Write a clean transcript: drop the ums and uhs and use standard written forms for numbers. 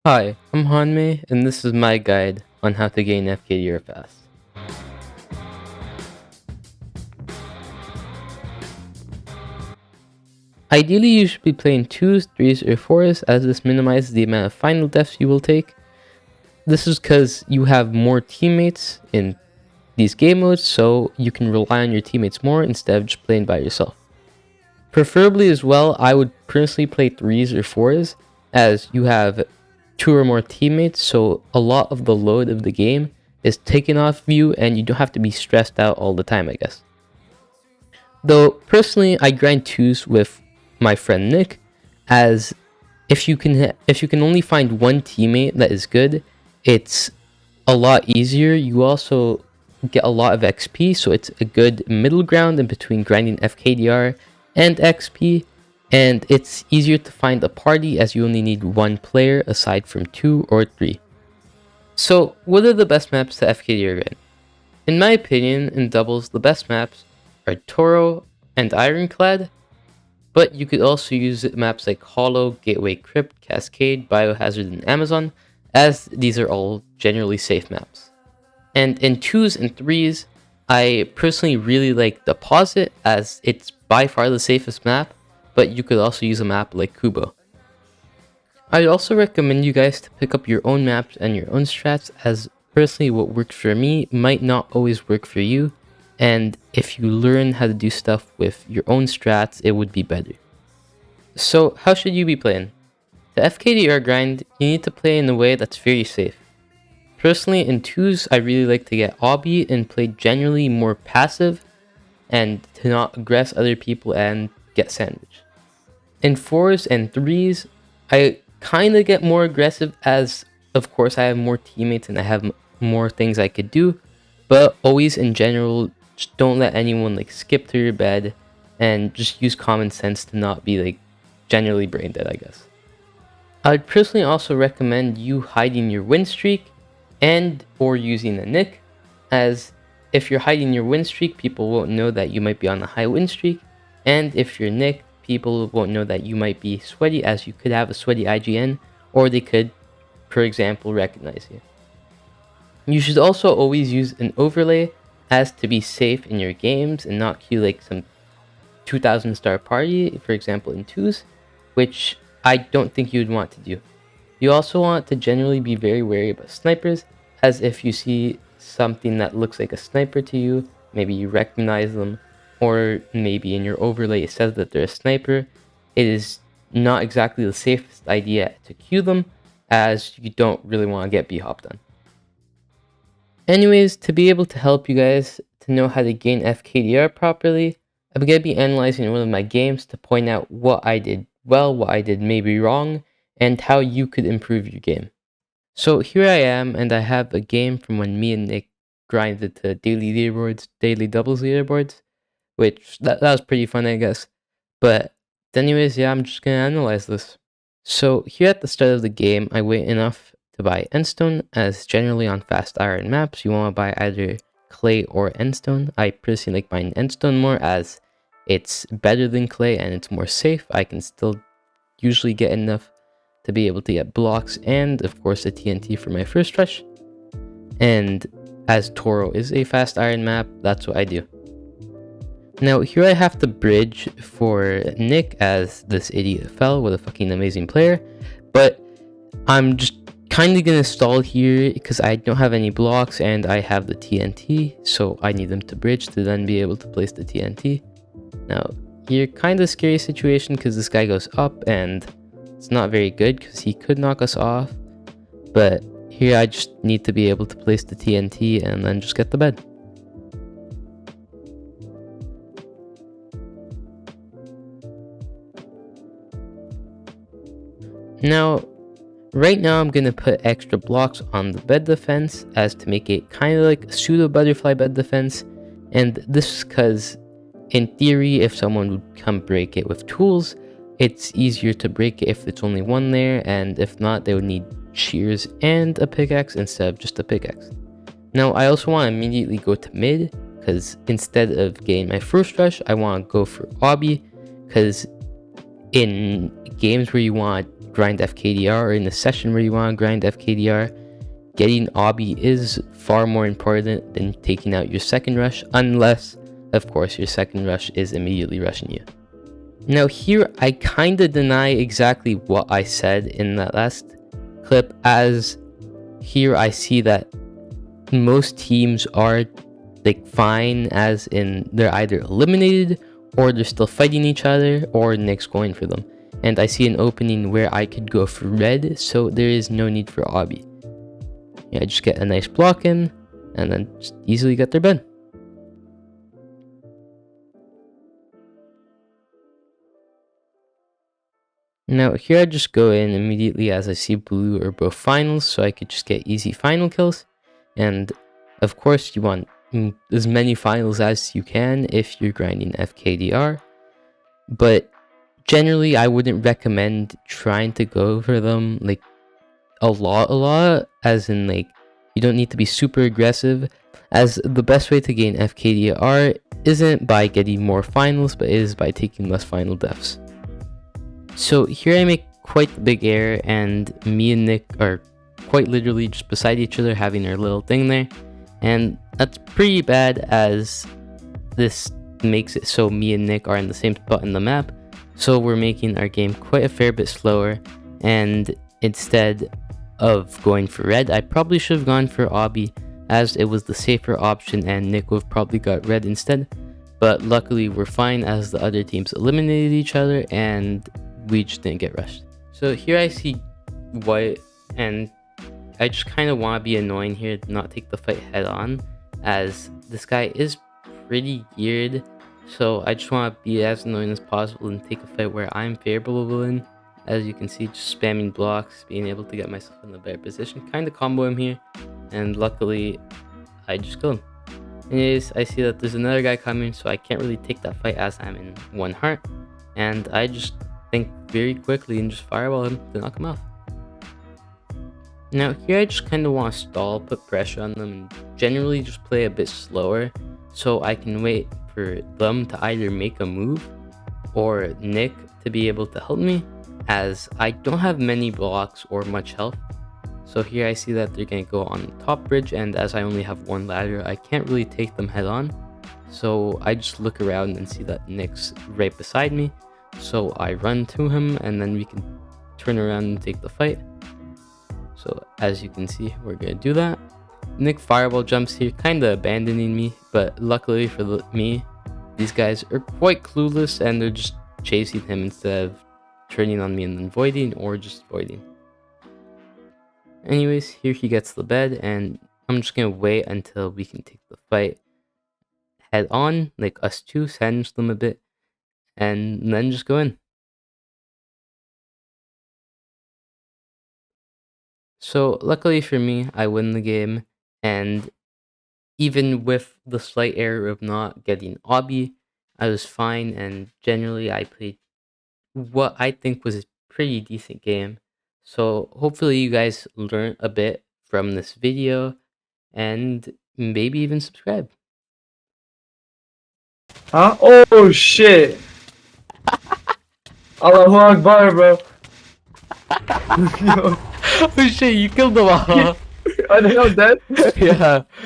Hi, I'm Honmei, and this is my guide on how to gain FKDR fast. Ideally, you should be playing 2s, 3s, or 4s, as this minimizes the amount of final deaths you will take. This is because you have more teammates in these game modes, so you can rely on your teammates more instead of just playing by yourself. Preferably as well, I would personally play 3s or 4s, as you have 2 or more teammates, so a lot of the load of the game is taken off you and you don't have to be stressed out all the time, I guess. Though personally, I grind 2s with my friend Nick, as if you can only find one teammate that is good, it's a lot easier. You also get a lot of XP, so it's a good middle ground in between grinding FKDR and XP, and it's easier to find a party as you only need one player aside from 2 or 3. So what are the best maps to FKDR grind? In my opinion, in doubles, the best maps are Toro and Ironclad, but you could also use maps like Hollow, Gateway Crypt, Cascade, Biohazard, and Amazon, as these are all generally safe maps. And in 2s and 3s, I personally really like Deposit, as it's by far the safest map, but you could also use a map like Kubo. I'd also recommend you guys to pick up your own maps and your own strats, as personally what works for me might not always work for you, and if you learn how to do stuff with your own strats, it would be better. So how should you be playing? The FKDR grind, you need to play in a way that's very safe. Personally, in 2s, I really like to get obby and play generally more passive and to not aggress other people and get sandwiched. In 4s and 3s, I kind of get more aggressive, as of course I have more teammates and I have more things I could do, but always in general, just don't let anyone like skip through your bed, and just use common sense to not be like generally brain dead, I guess. I would personally also recommend you hiding your win streak and or using a nick, as if you're hiding your win streak, people won't know that you might be on a high win streak, and if you're nick, people won't know that you might be sweaty, as you could have a sweaty IGN, or they could, for example, recognize you. You should also always use an overlay, as to be safe in your games and not queue like some 2000 star party, for example in 2s, which I don't think you'd want to do. You also want to generally be very wary about snipers, as if you see something that looks like a sniper to you, maybe you recognize them, or maybe in your overlay it says that they're a sniper, it is not exactly the safest idea to queue them, as you don't really want to get b-hopped on. Anyways, to be able to help you guys to know how to gain FKDR properly, I'm going to be analyzing one of my games to point out what I did well, what I did maybe wrong, and how you could improve your game. So here I am, and I have a game from when me and Nick grinded to daily leaderboards, daily doubles leaderboards, which that was pretty fun, I guess. But anyways, yeah, I'm just going to analyze this. So here at the start of the game, I wait enough to buy endstone, as generally on fast iron maps, you want to buy either clay or endstone. I personally like buying endstone more, as it's better than clay and it's more safe. I can still usually get enough to be able to get blocks and of course a TNT for my first rush. And as Toro is a fast iron map, that's what I do. Now here I have to bridge for Nick, as this idiot fell with a fucking amazing player, but I'm just kind of gonna stall here because I don't have any blocks and I have the TNT, so I need them to bridge to then be able to place the TNT. Now here, kind of scary situation because this guy goes up and it's not very good because he could knock us off, but here I just need to be able to place the TNT and then just get the bed. Now, right now I'm going to put extra blocks on the bed defense, as to make it kind of like a pseudo butterfly bed defense, and this is because in theory if someone would come break it with tools, it's easier to break it if it's only one there, and if not, they would need shears and a pickaxe instead of just a pickaxe. Now I also want to immediately go to mid, because instead of getting my first rush, I want to go for obby, because in games where you want to grind FKDR, or in a session where you want to grind FKDR, getting obby is far more important than taking out your second rush, unless, of course, your second rush is immediately rushing you. Now here, I kinda deny exactly what I said in that last clip, as here I see that most teams are like fine, as in they're either eliminated or they're still fighting each other, or Nick's going for them. And I see an opening where I could go for red, so there is no need for obby. Yeah, just get a nice block in, and then just easily get their bed. Now here I just go in immediately as I see blue or both finals, so I could just get easy final kills. And of course you want as many finals as you can if you're grinding FKDR, but generally I wouldn't recommend trying to go for them like a lot, as in like you don't need to be super aggressive, as the best way to gain FKDR isn't by getting more finals, but is by taking less final deaths. So here I make quite the big error, and me and Nick are quite literally just beside each other having our little thing there, and that's pretty bad, as this makes it so me and Nick are in the same spot in the map, so we're making our game quite a fair bit slower. And instead of going for red, I probably should have gone for obby, as it was the safer option and Nick would have probably got red instead, but luckily we're fine as the other teams eliminated each other and we just didn't get rushed. So here I see white, and I just kind of want to be annoying here, not take the fight head on, as this guy is pretty geared, so I just want to be as annoying as possible and take a fight where I'm favorable in. As you can see, just spamming blocks, being able to get myself in a better position, kind of combo him here, and luckily I just kill him. Anyways, I see that there's another guy coming, so I can't really take that fight as I'm in 1 heart, and I just think very quickly and just fireball him to knock him off. Now here I just kind of want to stall, put pressure on them, and generally just play a bit slower, so I can wait for them to either make a move or Nick to be able to help me, as I don't have many blocks or much health. So here I see that they're going to go on the top bridge, and as I only have 1 ladder, I can't really take them head on. So I just look around and see that Nick's right beside me, so I run to him, and then we can turn around and take the fight. So as you can see, we're going to do that. Nick fireball jumps here, kind of abandoning me, but luckily for me, these guys are quite clueless and they're just chasing him instead of turning on me and then voiding, or just voiding. Anyways, here he gets the bed, and I'm just going to wait until we can take the fight head on, like us two, sandwich them a bit, and then just go in. So luckily for me, I win the game, and even with the slight error of not getting obby, I was fine, and generally I played what I think was a pretty decent game. So hopefully you guys learned a bit from this video, and maybe even subscribe. Huh? Oh shit! Allahu Akbar, bro. Oh shit, you killed them all. Are they all dead? Yeah.